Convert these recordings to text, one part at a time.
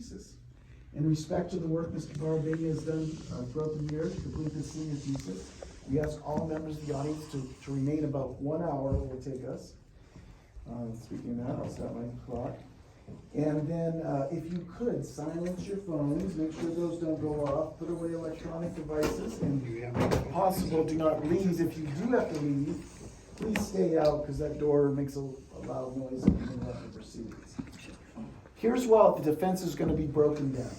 thesis. In respect to the work Mr. Barbania has done throughout the year to complete this senior thesis, we ask all members of the audience to remain about 1 hour it will take us. Speaking of that, I'll start my clock. And then if you could, silence your phones, make sure those don't go off, put away electronic devices, and if possible, do not leave. If you do have to leave, please stay out because that door makes a loud noise and you interrupt the proceedings. Here's how the defense is going to be broken down.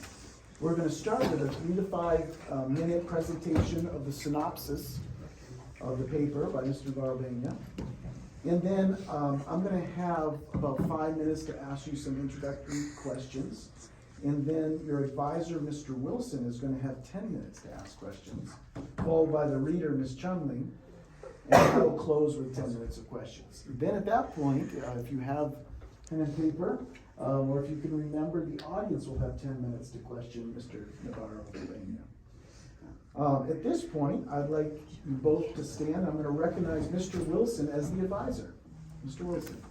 We're going to start with a 3 to 5 minute presentation of the synopsis of the paper by Mr. Barbania. And then I'm going to have about 5 minutes to ask you some introductory questions. And then your advisor, Mr. Wilson, is going to have 10 minutes to ask questions, followed by the reader, Ms. Chumley, and we'll close with 10 minutes of questions. Then at that point, if you have pen and paper, or if you can remember, the audience will have 10 minutes to question Mr. Navarro. At this point, I'd like you both to stand. I'm going to recognize Mr. Wilson as the advisor. Mr. Wilson.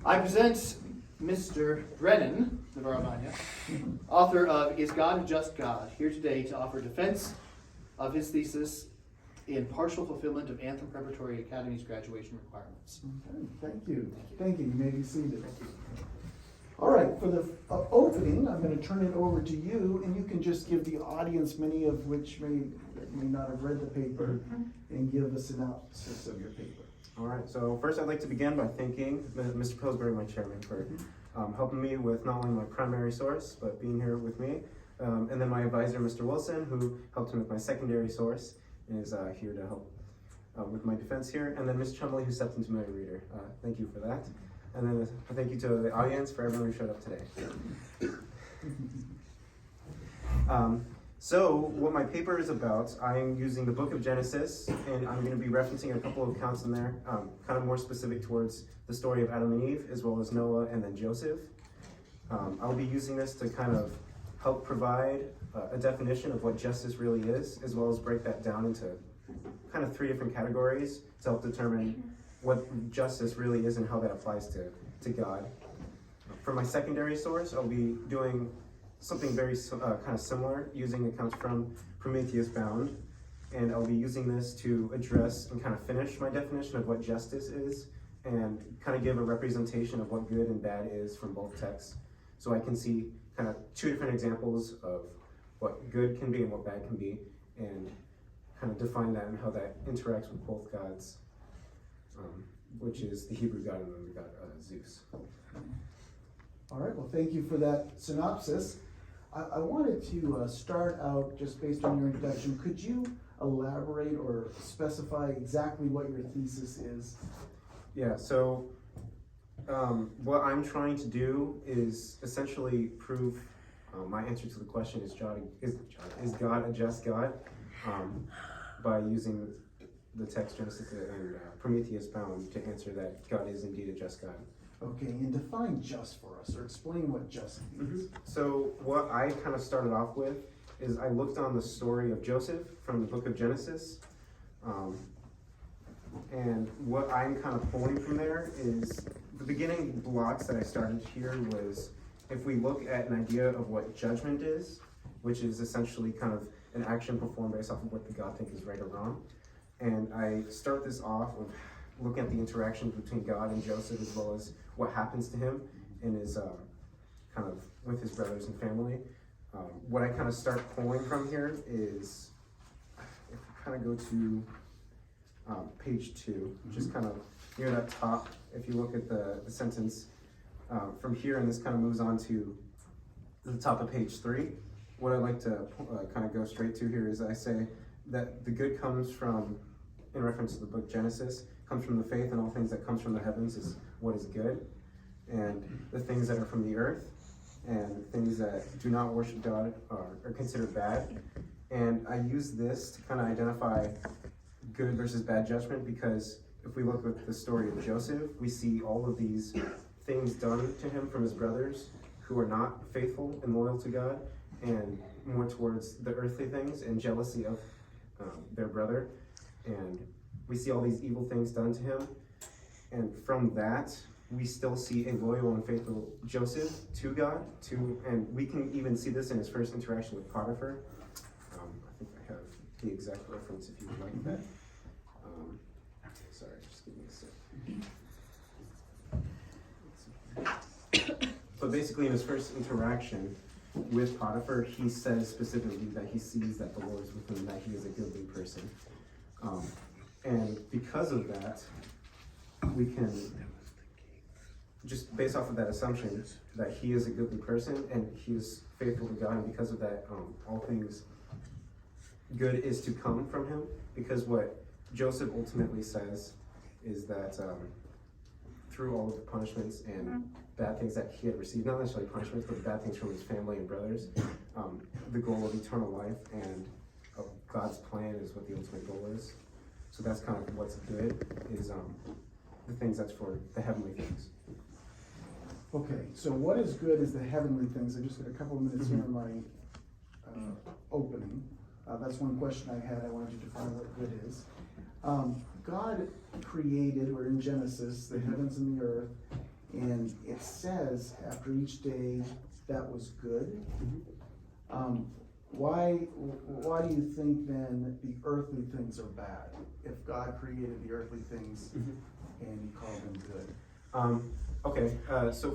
I present Mr. Brennan, Navarro, author of Is God a Just God, here today to offer defense of his thesis in partial fulfillment of Anthem Preparatory Academy's graduation requirements. Okay, thank you. Thank you. You may be seated. All right, for the opening, I'm going to turn it over to you, and you can just give the audience, many of which may not have read the paper, and give a synopsis of your paper. All right, so first I'd like to begin by thanking Mr. Pillsbury, my chairman, for helping me with not only my primary source, but being here with me. And then my advisor, Mr. Wilson, who helped me with my secondary source, is here to help with my defense here. And then Ms. Chumley, who stepped into my reader. Thank you for that. And then a thank you to the audience for everyone who showed up today. So what my paper is about, I'm using the book of Genesis, and I'm going to be referencing a couple of accounts in there, kind of more specific towards the story of Adam and Eve, as well as Noah and then Joseph. I'll be using this to kind of help provide a definition of what justice really is, as well as break that down into kind of 3 different categories to help determine what justice really is and how that applies to God. For my secondary source, I'll be doing something very kind of similar, using accounts from Prometheus Bound, and I'll be using this to address and kind of finish my definition of what justice is, and kind of give a representation of what good and bad is from both texts, so I can see kind of 2 different examples of what good can be and what bad can be, and kind of define that and how that interacts with both gods, which is the Hebrew god and then the god Zeus. All right, well, thank you for that synopsis. I wanted to start out just based on your introduction. Could you elaborate or specify exactly what your thesis is? Yeah, so what I'm trying to do is essentially prove my answer to the question, is God a just God? By using the text Genesis and Prometheus Bound to answer that God is indeed a just God. Okay, and define just for us, or explain what just means. So what I kind of started off with is I looked on the story of Joseph from the book of Genesis, and what I'm kind of pulling from there is the beginning blocks that I started here was, if we look at an idea of what judgment is, which is essentially kind of an action performed based off of what the God thinks is right or wrong. And I start this off with looking at the interactions between God and Joseph, as well as what happens to him in his kind of with his brothers and family. What I kind of start pulling from here is, if we kind of go to page 2, just kind of near that top, if you look at the sentence from here, and this kind of moves on to the top of page 3, what I'd like to kind of go straight to here is I say that the good comes from, in reference to the book Genesis, comes from the faith, and all things that comes from the heavens is what is good, and the things that are from the earth and things that do not worship God are considered bad. And I use this to kind of identify good versus bad judgment, because if we look at the story of Joseph, we see all of these things done to him from his brothers who are not faithful and loyal to God, and more towards the earthly things and jealousy of their brother. And we see all these evil things done to him. from that, we still see a loyal and faithful Joseph to God, and we can even see this in his first interaction with Potiphar. I think I have the exact reference if you would like that. Sorry, just give me a sec. But basically, in his first interaction with Potiphar, he says specifically that he sees that the Lord is with him, that he is a goodly person. And because of that, we can, just based off of that assumption, that he is a goodly person and he is faithful to God, and because of that, all things good is to come from him. Because what Joseph ultimately says is that through all of the punishments and bad things that he had received, not necessarily punishments, but bad things from his family and brothers, the goal of eternal life and of God's plan is what the ultimate goal is. So that's kind of what's good, is the things that's for the heavenly things. Okay, so what is good is the heavenly things. I just got a couple of minutes here in my opening. That's one question I had. I wanted you to define what good is. God created, we're in Genesis, the heavens and the earth, and it says after each day that was good. Why do you think then the earthly things are bad? If God created the earthly things and he called them good? Okay, so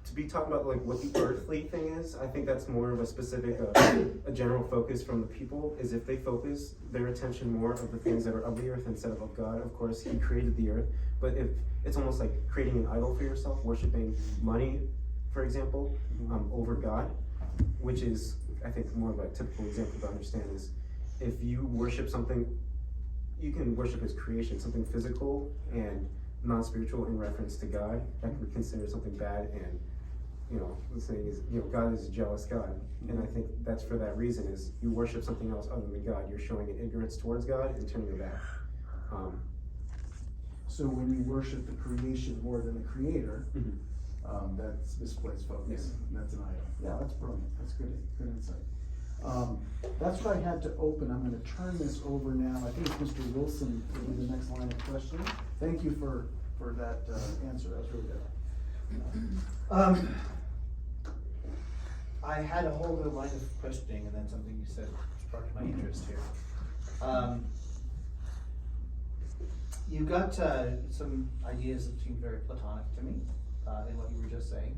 to be talking about like what the earthly thing is, I think that's more of a specific, a general focus from the people, is if they focus their attention more of the things that are of the earth instead of God. Of course, he created the earth, but if it's almost like creating an idol for yourself, worshiping money, for example, over God, which is, I think, more of a typical example to understand is if you worship something, you can worship his creation, something physical and non-spiritual in reference to God, that can be considered something bad. And the saying is, God is a jealous God, and I think that's for that reason, is you worship something else other than God, you're showing an ignorance towards God and turning your back. So when you worship the creation more than the creator, that's misplaced focus. Yes. And that's an idol. Yeah, that's brilliant. That's good insight. That's what I had to open. I'm going to turn this over now. I think it's Mr. Wilson will be the next line of questioning. Thank you for that answer. That was really good. I had a whole other line of questioning, and then something you said sparked my interest here. You got some ideas that seem very Platonic to me in what you were just saying,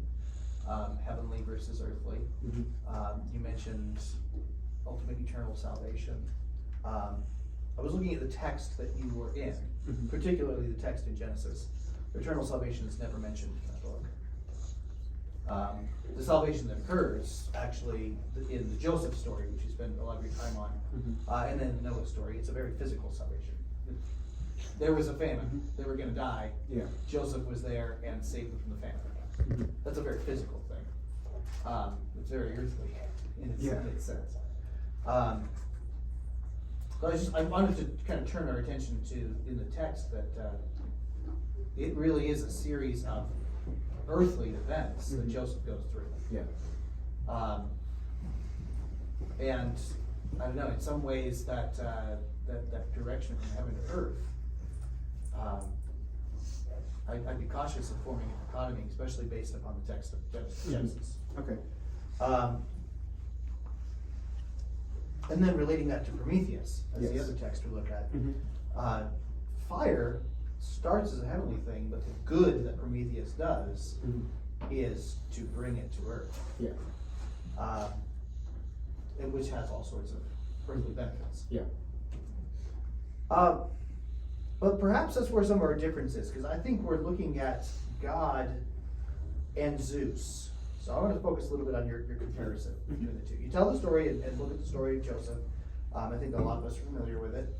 heavenly versus earthly. You mentioned ultimate eternal salvation. I was looking at the text that you were in, particularly the text in Genesis. Eternal salvation is never mentioned in that book. The salvation that occurs actually in the Joseph story, which you spend a lot of your time on, and then the Noah story, it's a very physical salvation. There was a famine, they were going to die. Yeah. Joseph was there and saved them from the famine. That's a very physical thing. It's very earthly in its sense. So I wanted to kind of turn our attention to, in the text, that it really is a series of earthly events that Joseph goes through. Yeah. And I don't know, in some ways that direction from heaven to earth, I'd be cautious of forming a dichotomy, especially based upon the text of Genesis. Okay. And then relating that to Prometheus, as the Yes. other text we look at. Fire starts as a heavenly thing, but the good that Prometheus does is to bring it to earth. Yeah. And which has all sorts of earthly benefits. Yeah. But perhaps that's where some of our difference is, because I think we're looking at God and Zeus. So I want to focus a little bit on your comparison between the two. You tell the story and look at the story of Joseph. I think a lot of us are familiar with it.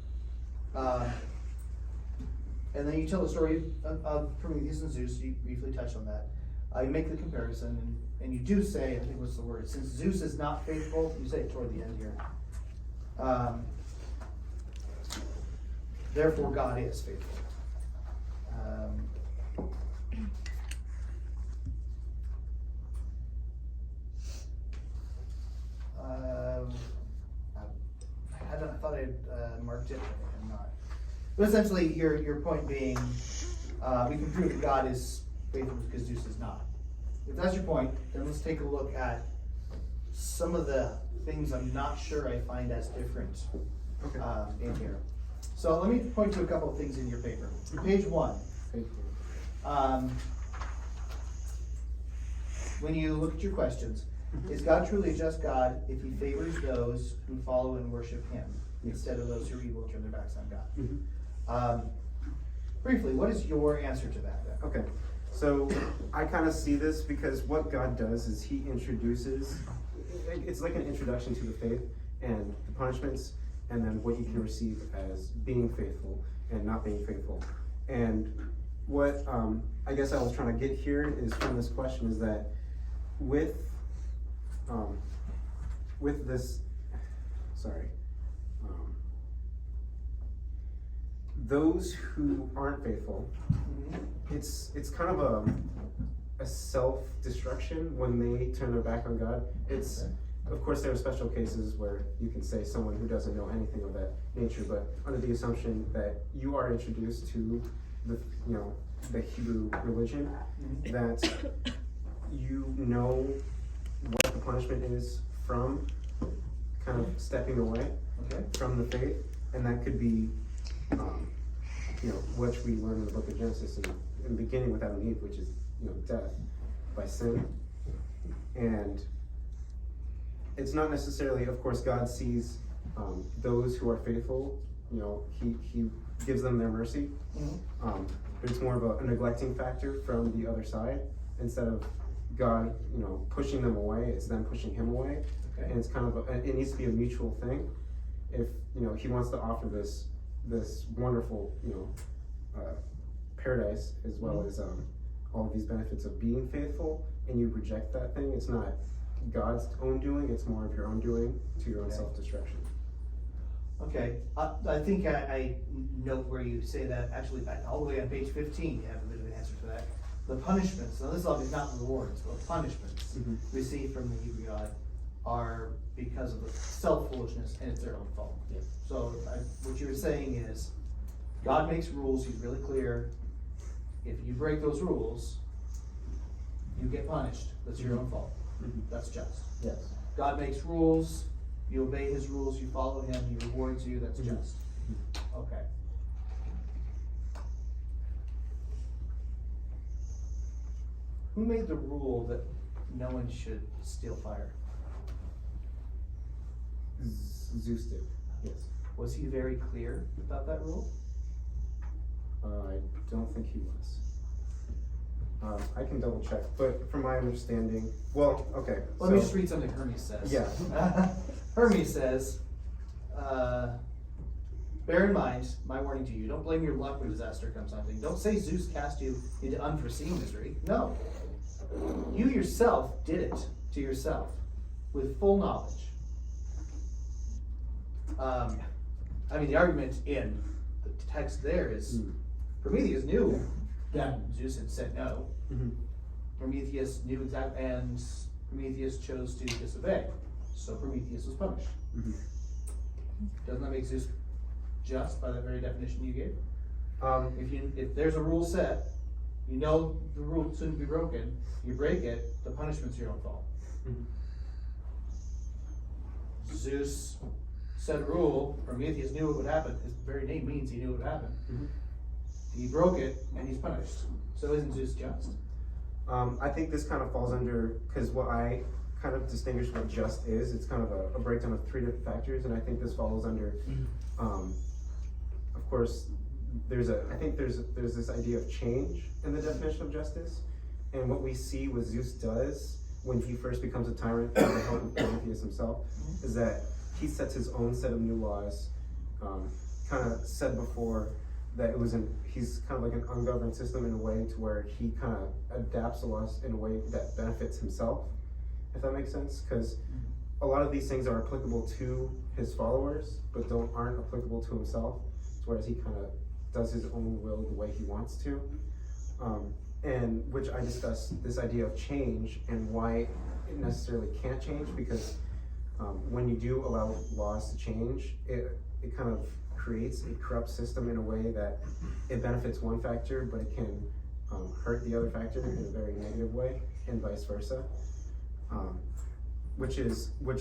And then you tell the story of Prometheus and Zeus. You briefly touch on that. You make the comparison, and you do say, I think what's the word, since Zeus is not faithful, you say it toward the end here. Therefore God is faithful. I thought I had marked it, but I'm not. But essentially, your point being, we can prove that God is faithful because Zeus is not. If that's your point, then let's take a look at some of the things I'm not sure I find as different Okay. in here. So let me point to a couple of things in your paper. Page 1. When you look at your questions, is God truly a just God if he favors those who follow and worship him instead of those who are evil and turn their backs on God? Briefly, what is your answer to that then? Okay, so I kind of see this because what God does is he introduces, it's like an introduction to the faith and the punishments, and then what you can receive as being faithful and not being faithful. And what I guess I was trying to get here is from this question is that with this, those who aren't faithful, it's kind of a self-destruction when they turn their back on God. It's, of course, there are special cases where you can say someone who doesn't know anything of that nature, but under the assumption that you are introduced to the Hebrew religion, that you know what the punishment is from kind of stepping away from the faith, and that could be which we learn in the book of Genesis in the beginning with Adam and Eve, which is death by sin. And it's not necessarily, of course, God sees those who are faithful, he gives them their mercy, but it's more of a neglecting factor from the other side. Instead of God pushing them away, it's them pushing him away. And it's kind of it needs to be a mutual thing. If he wants to offer this wonderful paradise as well as all of these benefits of being faithful, and you reject that thing, it's not God's own doing, it's more of your own doing to your own self-destruction. Okay, I think I note where you say that, actually, all the way on page 15, you have a bit of an answer to that. The punishments, now this is obviously not rewards, but punishments received from the Hebrew God are because of the self-foolishness, and it's their own fault. Yes. So what you're saying is, God makes rules, he's really clear. If you break those rules, you get punished. That's your own fault. That's just. Yes. God makes rules, you obey his rules, you follow him, he rewards you, that's just. Okay. Who made the rule that no one should steal fire? Zeus did, yes. Was he very clear about that rule? I don't think he was. I can double check, but from my understanding, well, okay. Let me just read something Hermes says. Yeah. Hermes says, bear in mind, my warning to you, don't blame your luck when disaster comes hunting. Don't say Zeus cast you into unforeseen misery. No. You yourself did it to yourself with full knowledge. The argument in the text there is Prometheus knew that Zeus had said no. Prometheus knew exactly, and Prometheus chose to disobey. So Prometheus was punished. Doesn't that make Zeus just by that very definition you gave? If there's a rule set, the rule shouldn't be broken, you break it, the punishment's your own fault. Zeus said a rule, Prometheus knew it would happen. His very name means he knew it would happen. He broke it, and he's punished. So isn't Zeus just? I think this kind of falls under, because what I kind of distinguish what just is, it's kind of a breakdown of three different factors, and I think this falls under, of course, there's this idea of change in the definition of justice, and what we see what Zeus does when he first becomes a tyrant with the help of Prometheus himself, is that he sets his own set of new laws. Kind of said before that he's kind of like an ungoverned system in a way to where he kind of adapts the laws in a way that benefits himself, if that makes sense, because a lot of these things are applicable to his followers, but aren't applicable to himself, whereas he kind of does his own will the way he wants to. And which I discuss this idea of change and why it necessarily can't change, because when you do allow laws to change, it kind of creates a corrupt system in a way that it benefits one factor, but it can hurt the other factor in a very negative way, and vice versa. Which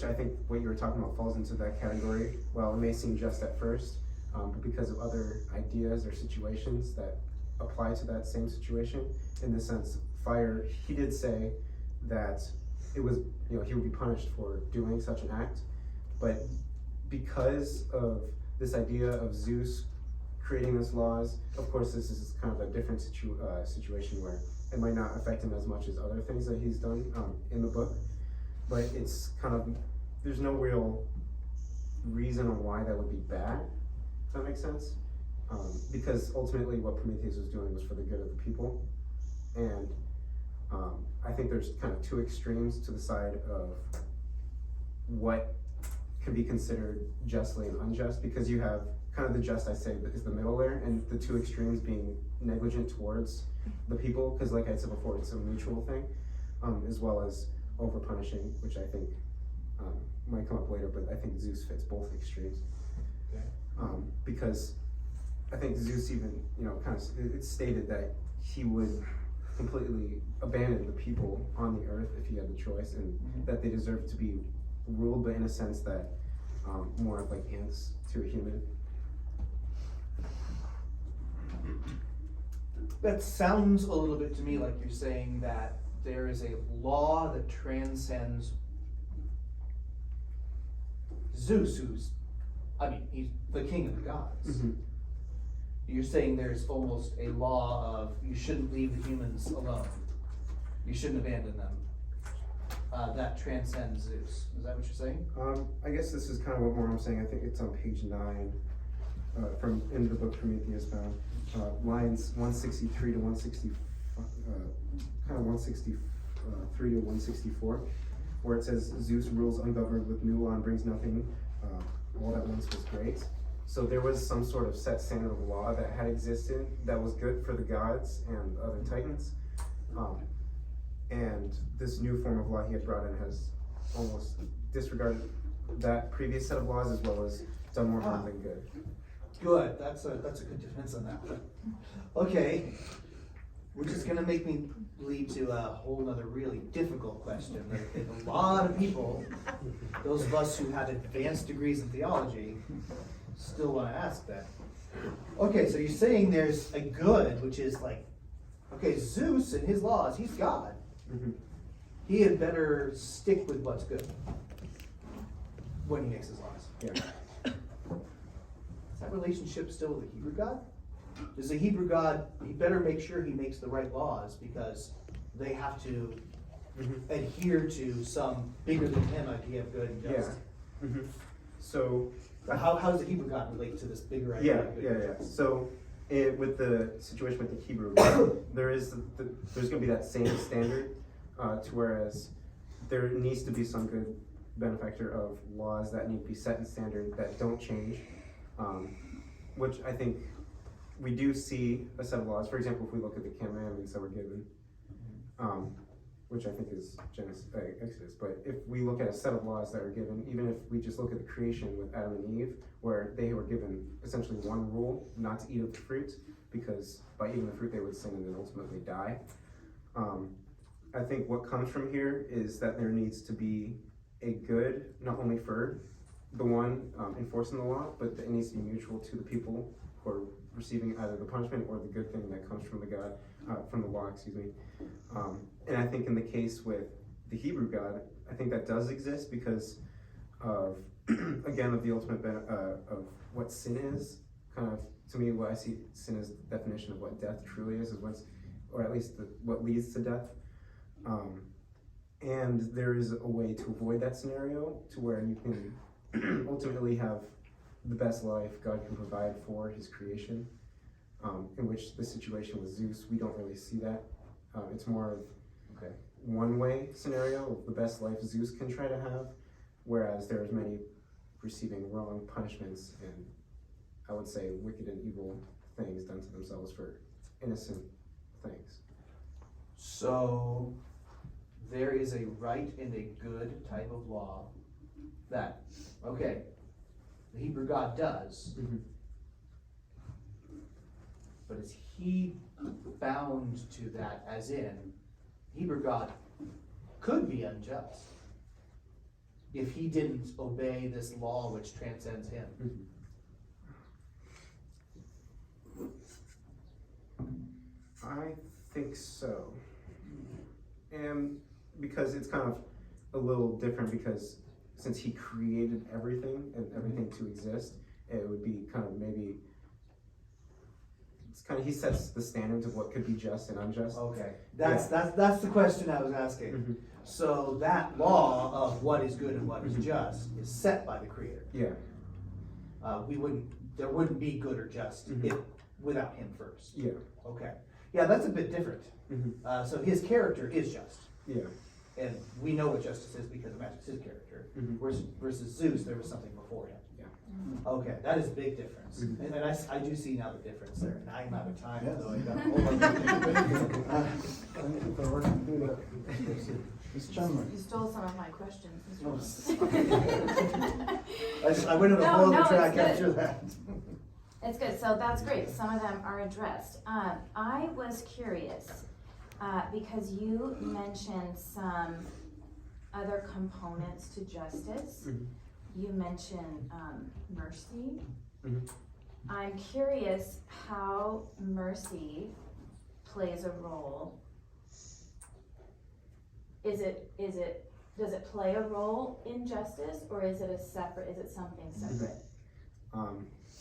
I think what you were talking about falls into that category. Well, it may seem just at first, but because of other ideas or situations that apply to that same situation. In this sense, fire, he did say that it was, he would be punished for doing such an act, but because of this idea of Zeus creating these laws, of course this is kind of a different situation where it might not affect him as much as other things that he's done in the book, but it's kind of, there's no real reason on why that would be bad, if that makes sense. Because ultimately what Prometheus was doing was for the good of the people. And I think there's kind of two extremes to the side of what can be considered justly and unjust, because you have kind of the just, I say, is the middle there, and the two extremes being negligent towards the people, because like I said before, it's a mutual thing, as well as over punishing, which I think might come up later, but I think Zeus fits both extremes. Okay. Because I think Zeus even, kind of, it's stated that he would completely abandon the people on the earth if he had the choice, and that they deserve to be ruled, but in a sense that more of like ants to a human. That sounds a little bit to me like you're saying that there is a law that transcends Zeus, he's the king of the gods. Mm-hmm. You're saying there's almost a law of you shouldn't leave the humans alone. You shouldn't abandon them. That transcends Zeus. Is that what you're saying? I guess this is kind of what more I'm saying. I think it's on page 9 from in the book Prometheus Bound, lines 163 to 160, kind of 163 to 164, where it says Zeus rules ungoverned with new law and brings nothing. All that once was great. So there was some sort of set standard of law that had existed that was good for the gods and other titans. And this new form of law he had brought in has almost disregarded that previous set of laws, as well as done more harm than good. Good. That's a good defense on that one. Okay. Which is gonna make me lead to a whole nother really difficult question that I think a lot of people, those of us who have advanced degrees in theology, still want to ask that. Okay, so you're saying there's a good, which is like, okay, Zeus and his laws, he's God. Mm-hmm. He had better stick with what's good when he makes his laws. Yeah. Is that relationship still with the Hebrew God? Does the Hebrew God, he better make sure he makes the right laws because they have to adhere to some bigger than him idea of good and just. Yeah. Mm-hmm. So how does the Hebrew God relate to this bigger idea of good and just? So with the situation with the Hebrew, there's going to be that same standard, to whereas there needs to be some good benefactor of laws that need to be set in standard that don't change, which I think we do see a set of laws. For example, if we look at the commandments that were given, which I think is Exodus, but if we look at a set of laws that were given, even if we just look at the creation with Adam and Eve, where they were given essentially one rule, not to eat of the fruit, because by eating the fruit they would sin and then ultimately die. I think what comes from here is that there needs to be a good, not only for the one enforcing the law, but it needs to be mutual to the people who are receiving either the punishment or the good thing that comes from the God, from the law, excuse me. And I think in the case with the Hebrew God, I think that does exist because of, again, of the ultimate of what sin is. Kind of, to me, what I see sin as the definition of what death truly is what's, or at least what leads to death. And there is a way to avoid that scenario to where you can ultimately have the best life God can provide for his creation, in which the situation with Zeus, we don't really see that. It's more of one way scenario of the best life Zeus can try to have, whereas there's many receiving wrong punishments and I would say wicked and evil things done to themselves for innocent things. So there is a right and a good type of law that, okay, the Hebrew God does, but is he bound to that, as in, Hebrew God could be unjust if he didn't obey this law which transcends him? I think so. And because it's kind of a little different, because since he created everything and everything to exist, it would be kind of maybe, it's kind of, he sets the standards of what could be just and unjust. Okay, that's the question I was asking. So that law of what is good and what is just is set by the Creator. Yeah. There wouldn't be good or just without him first. Yeah. Okay. Yeah, that's a bit different. So his character is just. Yeah. And we know what justice is because it matches his character. Versus Zeus, there was something before him. Yeah. Okay, that is a big difference. And I do see now the difference there. And I'm out of time, so I got a whole bunch of things. Ms. Chandler. You stole some of my questions, Mr. Oh, Wilson. I went on a No, whole no, other track it's after good. that. It's good, so that's great, some of them are addressed. I was curious, because you mentioned some other components to justice. You mentioned mercy. I'm curious how mercy plays a role. Does it play a role in justice, or is it something separate?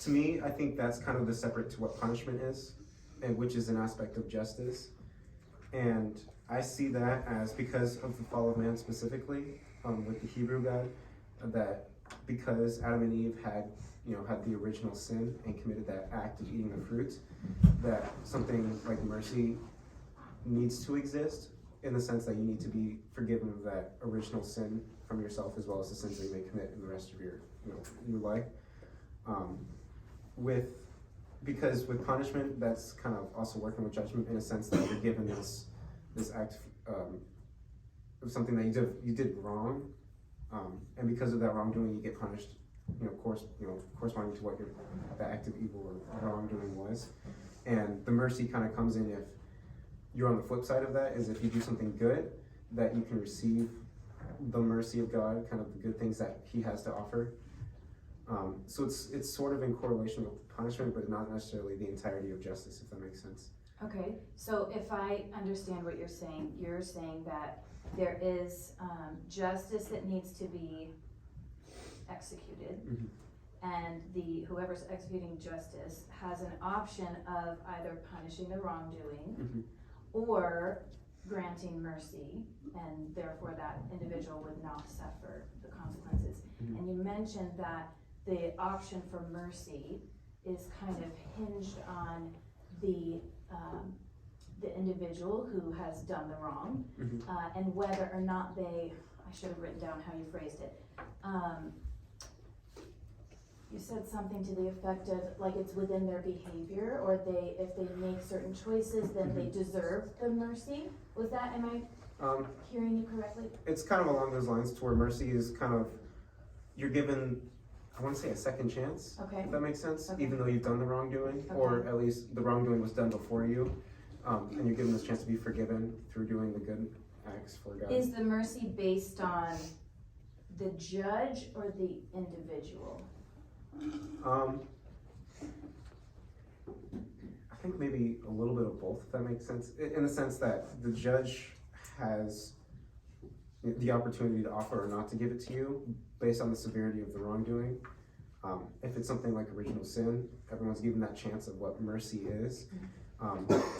To me, I think that's kind of the separate to what punishment is, and which is an aspect of justice. And I see that as, because of the fall of man specifically, with the Hebrew God, that because Adam and Eve had the original sin and committed that act of eating the fruit, that something like mercy needs to exist, in the sense that you need to be forgiven of that original sin from yourself, as well as the sins that you may commit in the rest of your life. Because with punishment, that's kind of also working with judgment, in a sense that you're given this act of something that you did wrong, and because of that wrongdoing, you get punished, corresponding to what the act of evil or wrongdoing was. And the mercy kind of comes in if you're on the flip side of that, is if you do something good, that you can receive the mercy of God, kind of the good things that he has to offer. So it's sort of in correlation with punishment, but not necessarily the entirety of justice, if that makes sense. Okay, so if I understand what you're saying that there is justice that needs to be executed, and whoever's executing justice has an option of either punishing the wrongdoing or granting mercy, and therefore that individual would not suffer the consequences. And you mentioned that the option for mercy is kind of hinged on the individual who has done the wrong, and whether or not I should have written down how you phrased it. You said something to the effect of, like, it's within their behavior, or if they make certain choices, then they deserve the mercy. Am I hearing you correctly? It's kind of along those lines, to where mercy is kind of, you're given, I want to say, a second chance, if that makes sense, even though you've done the wrongdoing, or at least the wrongdoing was done before you, and you're given this chance to be forgiven through doing the good acts for God. Is the mercy based on the judge or the individual? I think maybe a little bit of both, if that makes sense, in the sense that the judge has the opportunity to offer or not to give it to you based on the severity of the wrongdoing. If it's something like original sin, everyone's given that chance of what mercy is.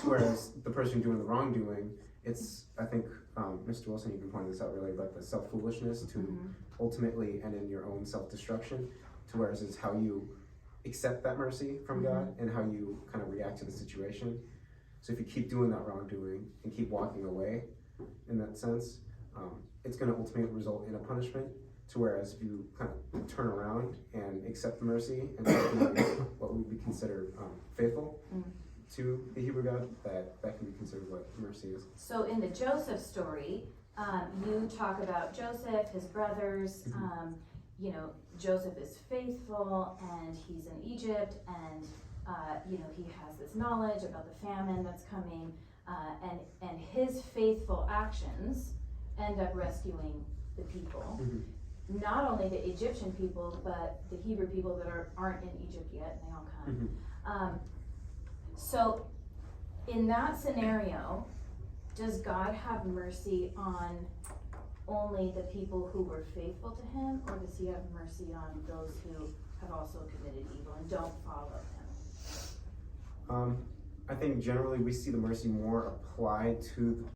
Whereas the person doing the wrongdoing, it's, I think, Mr. Wilson, you can point this out really, about the self-foolishness to ultimately end in your own self-destruction, to whereas it's how you accept that mercy from God and how you kind of react to the situation. So if you keep doing that wrongdoing and keep walking away in that sense, it's going to ultimately result in a punishment, to whereas if you kind of turn around and accept the mercy and what would be considered faithful to the Hebrew God, that can be considered what mercy is. So in the Joseph story, you talk about Joseph, his brothers, Joseph is faithful and he's in Egypt, and he has this knowledge about the famine that's coming, and his faithful actions end up rescuing the people. Not only the Egyptian people, but the Hebrew people that aren't in Egypt yet, and they all come. So in that scenario, does God have mercy on only the people who were faithful to him, or does he have mercy on those who have also committed evil and don't follow him? I think generally we see the mercy more applied to